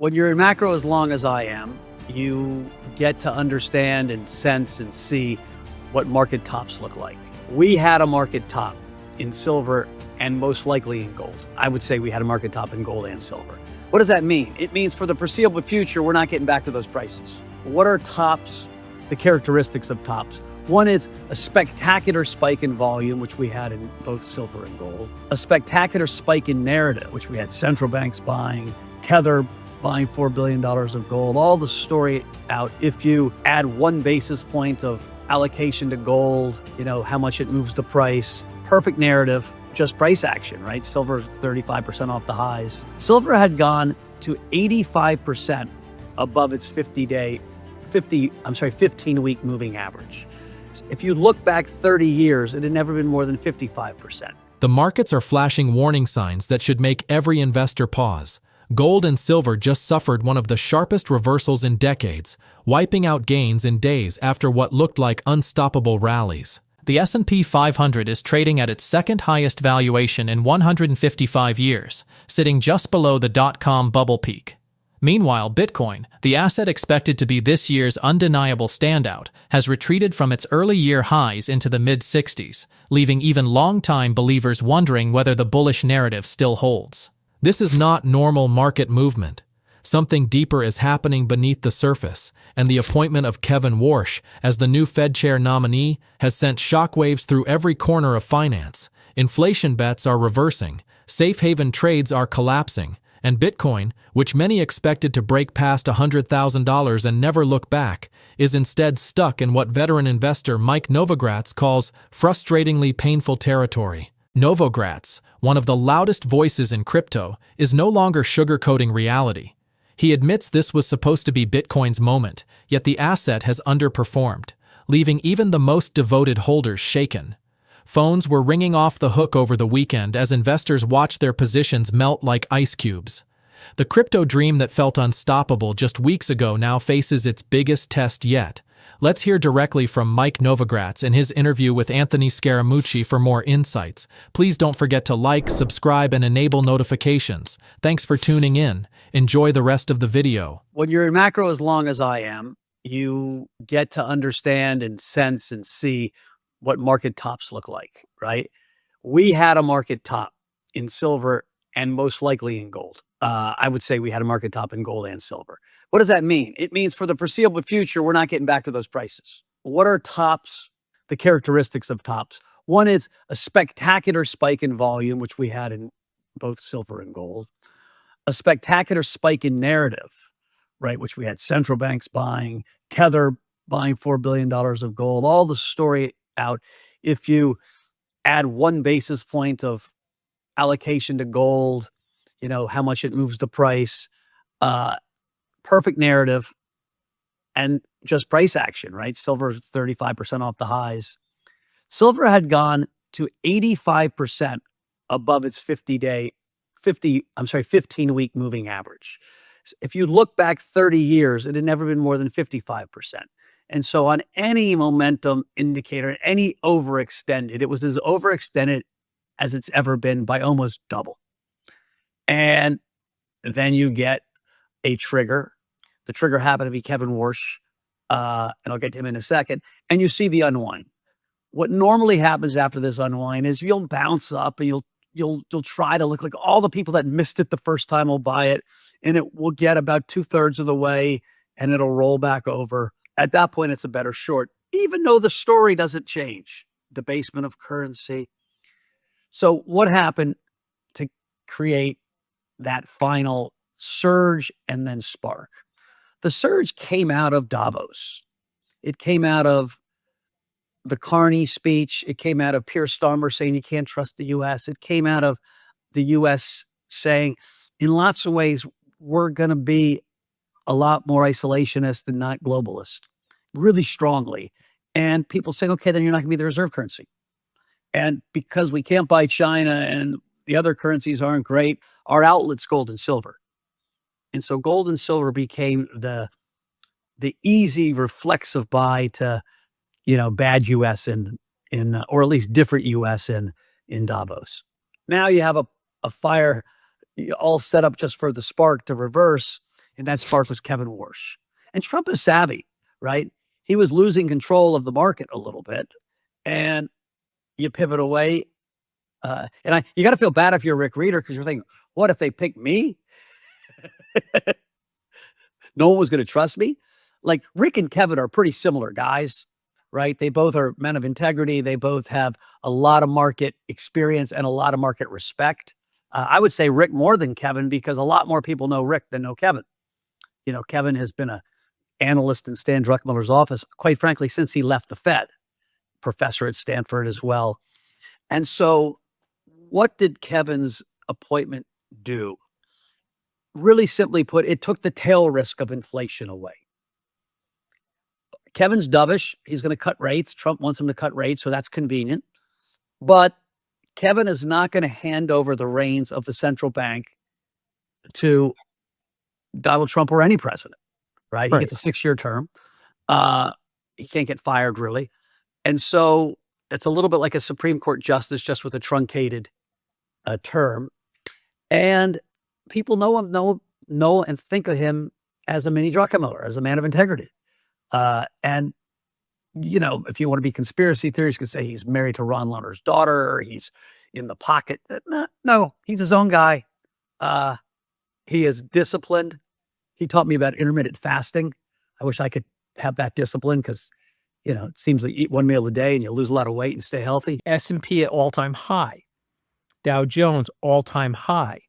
When you're in macro as long as I am, you get to understand and sense and see what market tops look like. We had a market top in silver and most likely in gold. I would say we had a market top in gold and silver. What does that mean? It means for the foreseeable future, we're not getting back to those prices. What are tops, the characteristics of tops? One is a spectacular spike in volume, which we had in both silver and gold. A spectacular spike in narrative, which we had central banks buying, Tether buying $4 billion of gold, all the story out. If you add 1 basis point of allocation to gold, how much it moves the price, perfect narrative, just price action, right? Silver is 35% off the highs. Silver had gone to 85% above its 15-week moving average. If you look back 30 years, it had never been more than 55%. The markets are flashing warning signs that should make every investor pause. Gold and silver just suffered one of the sharpest reversals in decades, wiping out gains in days after what looked like unstoppable rallies. The S&P 500 is trading at its second highest valuation in 155 years, sitting just below the dot-com bubble peak. Meanwhile, Bitcoin, the asset expected to be this year's undeniable standout, has retreated from its early year highs into the mid-60s, leaving even long-time believers wondering whether the bullish narrative still holds. This is not normal market movement. Something deeper is happening beneath the surface, and the appointment of Kevin Worsh as the new Fed chair nominee has sent shockwaves through every corner of finance. Inflation bets are reversing, safe haven trades are collapsing, and Bitcoin, which many expected to break past $100,000 and never look back, is instead stuck in what veteran investor Mike Novogratz calls frustratingly painful territory. Novogratz, one of the loudest voices in crypto, is no longer sugarcoating reality. He admits this was supposed to be Bitcoin's moment, yet the asset has underperformed, leaving even the most devoted holders shaken. Phones were ringing off the hook over the weekend as investors watched their positions melt like ice cubes. The crypto dream that felt unstoppable just weeks ago now faces its biggest test yet. Let's hear directly from Mike Novogratz in his interview with Anthony Scaramucci for more insights. Please don't forget to like, subscribe, and enable notifications. Thanks for tuning in. Enjoy the rest of the video. When you're in macro as long as I am, you get to understand and sense and see what market tops look like, right? We had a market top in silver and most likely in gold. I would say we had a market top in gold and silver. What does that mean? It means for the foreseeable future, we're not getting back to those prices. What are tops, the characteristics of tops? One is a spectacular spike in volume, which we had in both silver and gold. A spectacular spike in narrative, right? Which we had central banks buying, Tether buying $4 billion of gold, all the story out. If you add 1 basis point of allocation to gold, how much it moves the price, perfect narrative, and just price action, right? Silver is 35% off the highs. Silver had gone to 85% above its 15-week moving average. If you look back 30 years, it had never been more than 55%. And so on any momentum indicator, any overextended, it was as overextended as it's ever been by almost double. And then you get a trigger. The trigger happened to be Kevin Worsh, and I'll get to him in a second. And you see the unwind. What normally happens after this unwind is you'll bounce up and you'll try to look like all the people that missed it the first time will buy it, and it will get about 2/3 of the way, and it'll roll back over. At that point, it's a better short, even though the story doesn't change. Debasement of currency. So what happened to create that final surge and then spark? The surge came out of Davos. It came out of the Carney speech. It came out of Pierce Starmer saying you can't trust the U.S. It came out of the U.S. saying, in lots of ways, we're going to be a lot more isolationist and not globalist, really strongly. And people saying, okay, then you're not going to be the reserve currency. And because we can't buy China and the other currencies aren't great, our outlet's gold and silver. And so gold and silver became the easy reflexive buy to, bad US or at least different US in Davos. Now you have a fire all set up just for the spark to reverse. And that spark was Kevin Worsh. And Trump is savvy, right? He was losing control of the market a little bit. And you pivot away. You got to feel bad if you're Rick Reeder, because you're thinking, what if they pick me? No one was going to trust me. Like Rick and Kevin are pretty similar guys, right? They both are men of integrity. They both have a lot of market experience and a lot of market respect. I would say Rick more than Kevin, because a lot more people know Rick than know Kevin. Kevin has been an analyst in Stan Druckenmiller's office, quite frankly, since he left the Fed, professor at Stanford as well. And so what did Kevin's appointment do? Really simply put, it took the tail risk of inflation away. Kevin's dovish. He's going to cut rates. Trump wants him to cut rates, so that's convenient. But Kevin is not going to hand over the reins of the central bank to Donald Trump or any president, right? He gets a 6-year term. He can't get fired, really. And so it's a little bit like a Supreme Court justice, just with a truncated term. And people know him, know and think of him as a mini Druckenmiller, as a man of integrity. And if you want to be conspiracy theories, you could say he's married to Ron Lerner's daughter, or he's in the pocket. No, he's his own guy. He is disciplined. He taught me about intermittent fasting. I wish I could have that discipline, because, it seems like you eat one meal a day and you lose a lot of weight and stay healthy. S&P at all-time high. Dow Jones, all-time high.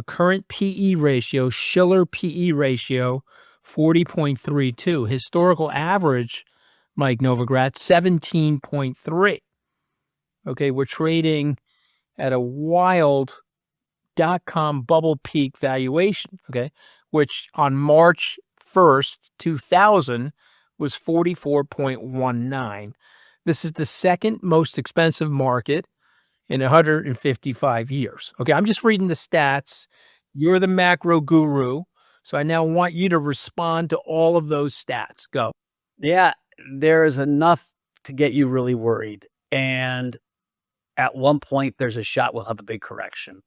Current PE ratio, Shiller PE ratio, 40.32. Historical average, Mike Novogratz, 17.3. Okay, we're trading at a wild .com bubble peak valuation, okay, which on March 1st, 2000 was 44.19. This is the second most expensive market in 155 years. Okay, I'm just reading the stats. You're the macro guru. So I now want you to respond to all of those stats. Go. Yeah, there is enough to get you really worried. And at one point, there's a shot we'll have a big correction.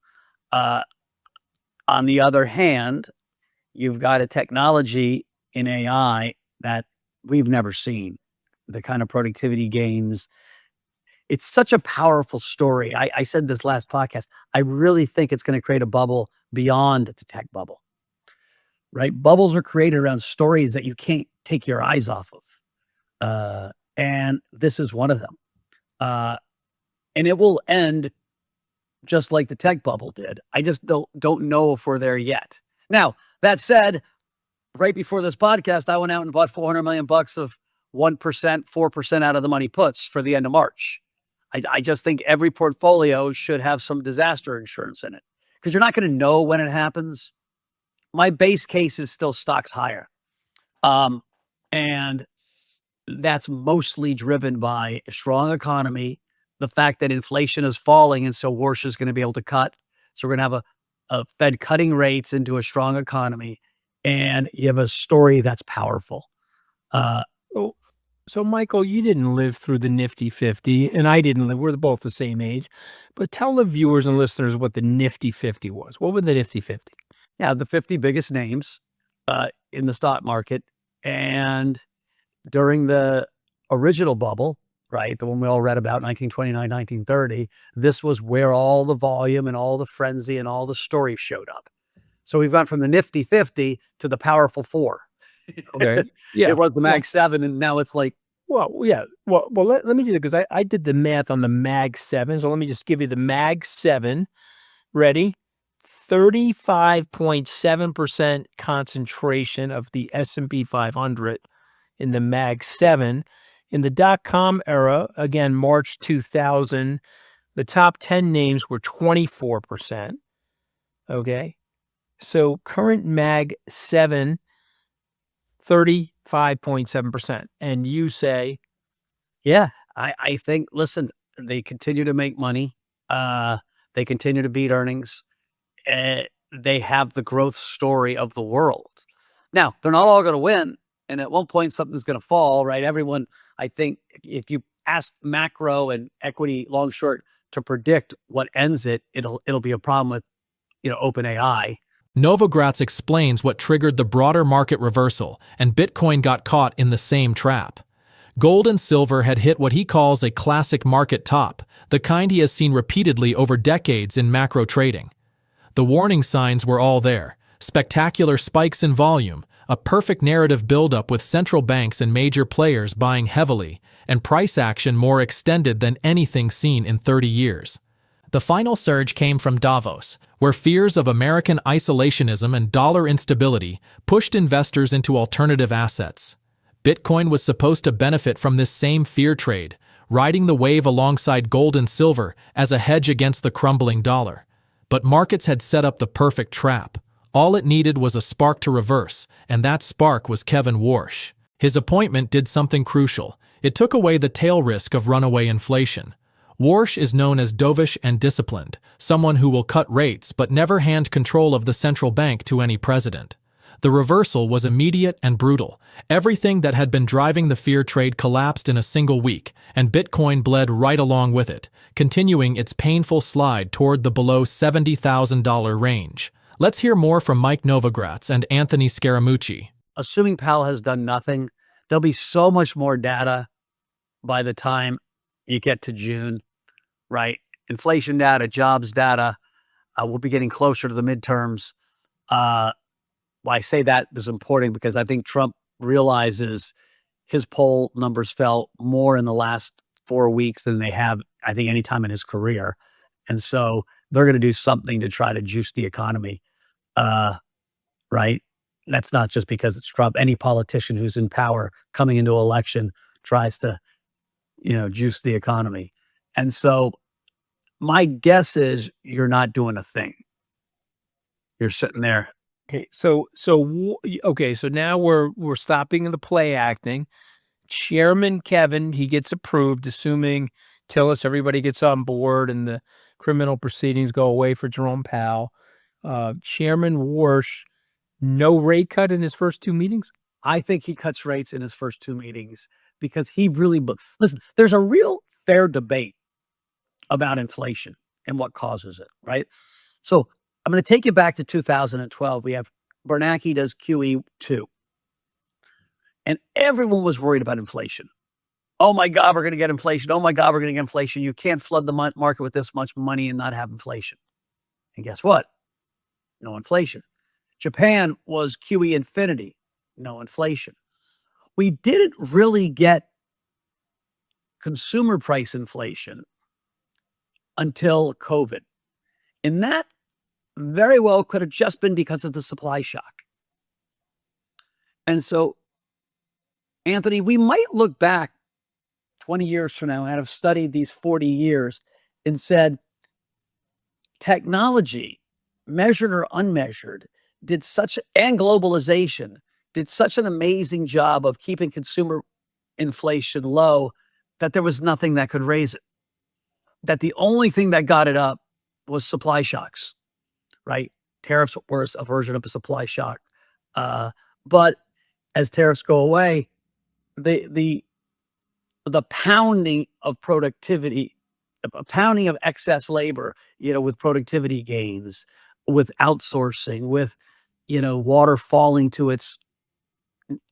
On the other hand, you've got a technology in AI that we've never seen. The kind of productivity gains. It's such a powerful story. I said this last podcast. I really think it's going to create a bubble beyond the tech bubble, right? Bubbles are created around stories that you can't take your eyes off of. And this is one of them. And it will end just like the tech bubble did. I just don't know if we're there yet. Now, that said, right before this podcast, I went out and bought $400 million of 1%, 4% out of the money puts for the end of March. I just think every portfolio should have some disaster insurance in it, because you're not going to know when it happens. My base case is still stocks higher. And that's mostly driven by a strong economy, the fact that inflation is falling, and so Worsh is going to be able to cut. So we're going to have a Fed cutting rates into a strong economy, and you have a story that's powerful. So Michael, you didn't live through the Nifty 50, and I didn't live. We're both the same age. But tell the viewers and listeners what the Nifty 50 was. What was the Nifty 50? Yeah, the 50 biggest names in the stock market. And during the original bubble, right, the one we all read about, 1929, 1930, this was where all the volume and all the frenzy and all the stories showed up. So we've gone from the Nifty 50 to the powerful 4. Okay. Yeah. It was the Mag 7, and now it's like, well, yeah. Well, let me do that, because I did the math on the Mag 7. So let me just give you the Mag 7. Ready? 35.7% concentration of the S&P 500 in the Mag 7. In the .com era, again, March 2000, the top 10 names were 24%. Okay. So current Mag 7, 35.7%. And you say? Yeah, I think, listen, they continue to make money. They continue to beat earnings. They have the growth story of the world. Now, they're not all going to win. And at one point, something's going to fall, right? Everyone, I think, if you ask macro and equity long short to predict what ends it, it'll be a problem with, OpenAI. Novogratz explains what triggered the broader market reversal, and Bitcoin got caught in the same trap. Gold and silver had hit what he calls a classic market top, the kind he has seen repeatedly over decades in macro trading. The warning signs were all there: spectacular spikes in volume, a perfect narrative buildup with central banks and major players buying heavily, and price action more extended than anything seen in 30 years. The final surge came from Davos, where fears of American isolationism and dollar instability pushed investors into alternative assets. Bitcoin was supposed to benefit from this same fear trade, riding the wave alongside gold and silver as a hedge against the crumbling dollar. But markets had set up the perfect trap. All it needed was a spark to reverse, and that spark was Kevin Worsh. His appointment did something crucial. It took away the tail risk of runaway inflation. Worsh is known as dovish and disciplined, someone who will cut rates but never hand control of the central bank to any president. The reversal was immediate and brutal. Everything that had been driving the fear trade collapsed in a single week, and Bitcoin bled right along with it, continuing its painful slide toward the below $70,000 range. Let's hear more from Mike Novogratz and Anthony Scaramucci. Assuming Powell has done nothing, there'll be so much more data by the time you get to June, right? Inflation data, jobs data. We'll be getting closer to the midterms. Why I say that is important because I think Trump realizes his poll numbers fell more in the last 4 weeks than they have, I think, any time in his career. And so they're going to do something to try to juice the economy, right? That's not just because it's Trump. Any politician who's in power coming into election tries to, juice the economy. And so my guess is you're not doing a thing. You're sitting there. Okay, so now we're stopping the play acting. Chairman Kevin, he gets approved, assuming Tillis, everybody gets on board, and the criminal proceedings go away for Jerome Powell. Chairman Worsh, no rate cut in his first 2 meetings? I think he cuts rates in his first 2 meetings because he really, listen, there's a real fair debate about inflation and what causes it, right? So I'm going to take you back to 2012. We have Bernanke does QE2. And everyone was worried about inflation. Oh my God, we're going to get inflation. Oh my God, we're going to get inflation. You can't flood the market with this much money and not have inflation. And guess what? No inflation. Japan was QE infinity. No inflation. We didn't really get consumer price inflation until COVID. And that very well could have just been because of the supply shock. And so, Anthony, we might look back 20 years from now and have studied these 40 years and said, technology, measured or unmeasured, and globalization did such an amazing job of keeping consumer inflation low that there was nothing that could raise it. That the only thing that got it up was supply shocks, right? Tariffs were a version of a supply shock. But as tariffs go away, the pounding of productivity, a pounding of excess labor, with productivity gains, with outsourcing, with, water falling to its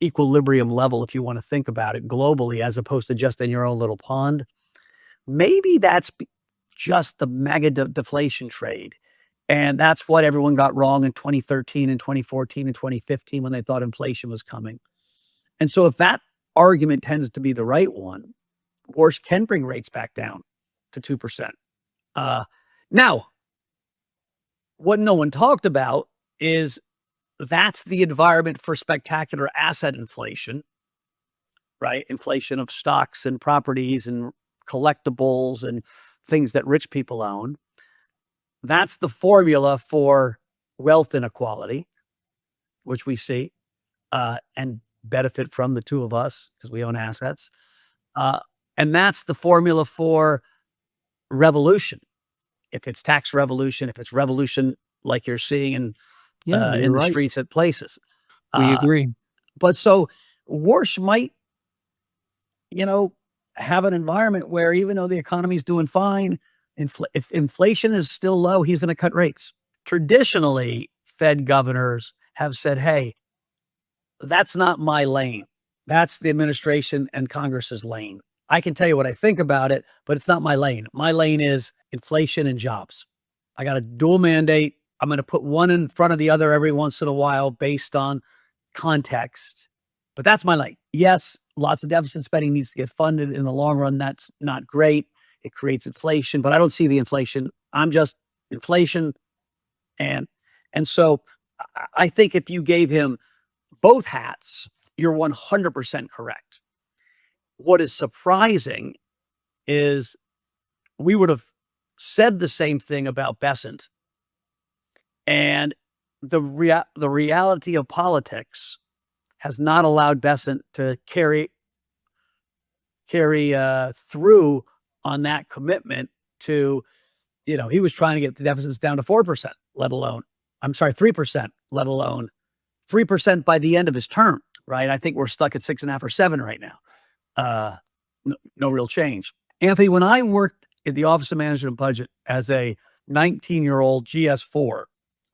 equilibrium level, if you want to think about it globally, as opposed to just in your own little pond. Maybe that's just the mega deflation trade. And that's what everyone got wrong in 2013 and 2014 and 2015 when they thought inflation was coming. And so if that argument tends to be the right one, Worsh can bring rates back down to 2%. Now, what no one talked about is that's the environment for spectacular asset inflation, right? Inflation of stocks and properties and collectibles and things that rich people own. That's the formula for wealth inequality, which we see and benefit from, the two of us, because we own assets. And that's the formula for revolution. If it's tax revolution, if it's revolution like you're seeing in the streets at places. We agree. But so Worsh might, have an environment where even though the economy is doing fine, if inflation is still low, he's going to cut rates. Traditionally, Fed governors have said, hey, that's not my lane. That's the administration and Congress's lane. I can tell you what I think about it, but it's not my lane. My lane is inflation and jobs. I got a dual mandate. I'm going to put one in front of the other every once in a while based on context, but that's my lane. Yes, lots of deficit spending needs to get funded in the long run. That's not great. It creates inflation, but I don't see the inflation. I'm just inflation. And so I think if you gave him both hats, you're 100% correct. What is surprising is we would have said the same thing about Besant, and the reality of politics has not allowed Besant to carry through on that commitment to, he was trying to get the deficits down to 4%, let alone, 3%, let alone 3% by the end of his term, right? I think we're stuck at 6.5 or 7 right now. No real change. Anthony, when I worked at the Office of Management and Budget as a 19-year-old GS4,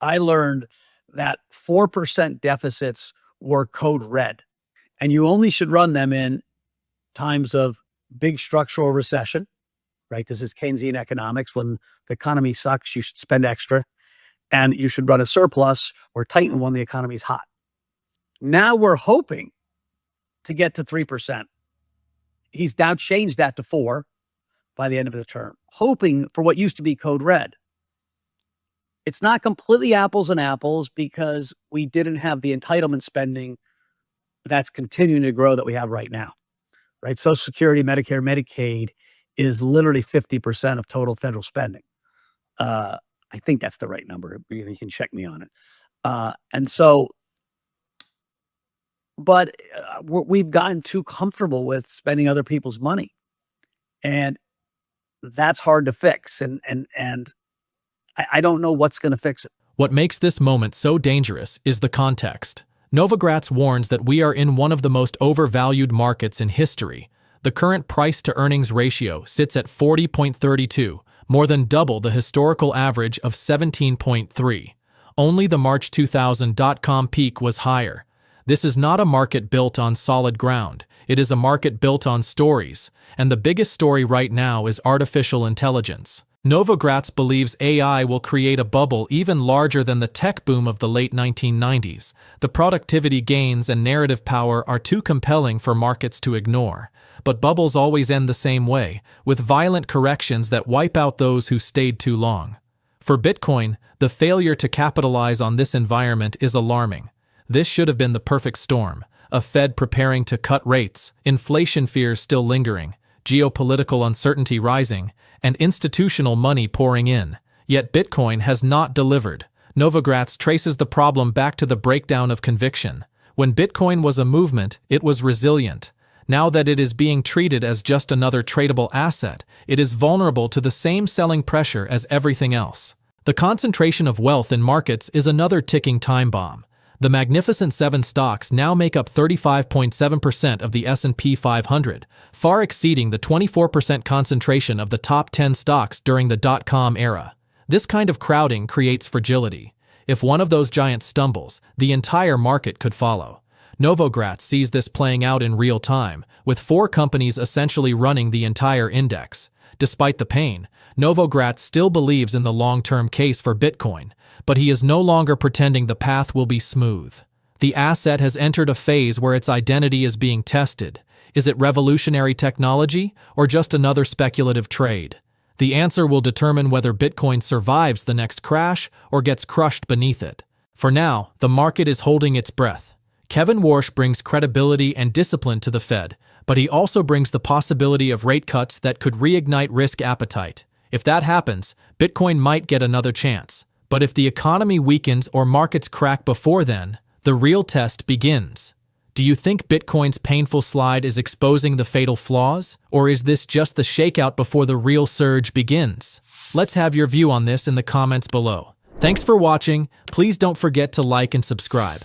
I learned that 4% deficits were code red, and you only should run them in times of big structural recession, right? This is Keynesian economics. When the economy sucks, you should spend extra, and you should run a surplus or tighten when the economy is hot. Now we're hoping to get to 3%. He's now changed that to 4 by the end of the term, hoping for what used to be code red. It's not completely apples and apples because we didn't have the entitlement spending that's continuing to grow that we have right now, right? Social Security, Medicare, Medicaid is literally 50% of total federal spending. I think that's the right number. You can check me on it. But we've gotten too comfortable with spending other people's money, and that's hard to fix. And I don't know what's going to fix it. What makes this moment so dangerous is the context. Novogratz warns that we are in one of the most overvalued markets in history. The current price-to-earnings ratio sits at 40.32, more than double the historical average of 17.3. Only the March 2000 dot-com peak was higher. This is not a market built on solid ground. It is a market built on stories, and the biggest story right now is artificial intelligence. Novogratz believes AI will create a bubble even larger than the tech boom of the late 1990s. The productivity gains and narrative power are too compelling for markets to ignore. But bubbles always end the same way, with violent corrections that wipe out those who stayed too long. For Bitcoin, the failure to capitalize on this environment is alarming. This should have been the perfect storm: a Fed preparing to cut rates, inflation fears still lingering, geopolitical uncertainty rising, and institutional money pouring in. Yet Bitcoin has not delivered. Novogratz traces the problem back to the breakdown of conviction. When Bitcoin was a movement, it was resilient. Now that it is being treated as just another tradable asset, it is vulnerable to the same selling pressure as everything else. The concentration of wealth in markets is another ticking time bomb. The Magnificent Seven stocks now make up 35.7% of the S&P 500, far exceeding the 24% concentration of the top 10 stocks during the dot-com era. This kind of crowding creates fragility. If one of those giants stumbles, the entire market could follow. Novogratz sees this playing out in real time, with 4 companies essentially running the entire index. Despite the pain, Novogratz still believes in the long-term case for Bitcoin, but he is no longer pretending the path will be smooth. The asset has entered a phase where its identity is being tested. Is it revolutionary technology or just another speculative trade? The answer will determine whether Bitcoin survives the next crash or gets crushed beneath it. For now, the market is holding its breath. Kevin Worsh brings credibility and discipline to the Fed, but he also brings the possibility of rate cuts that could reignite risk appetite. If that happens, Bitcoin might get another chance. But if the economy weakens or markets crack before then, the real test begins. Do you think Bitcoin's painful slide is exposing the fatal flaws? Or is this just the shakeout before the real surge begins? Let's have your view on this in the comments below. Thanks for watching. Please don't forget to like and subscribe.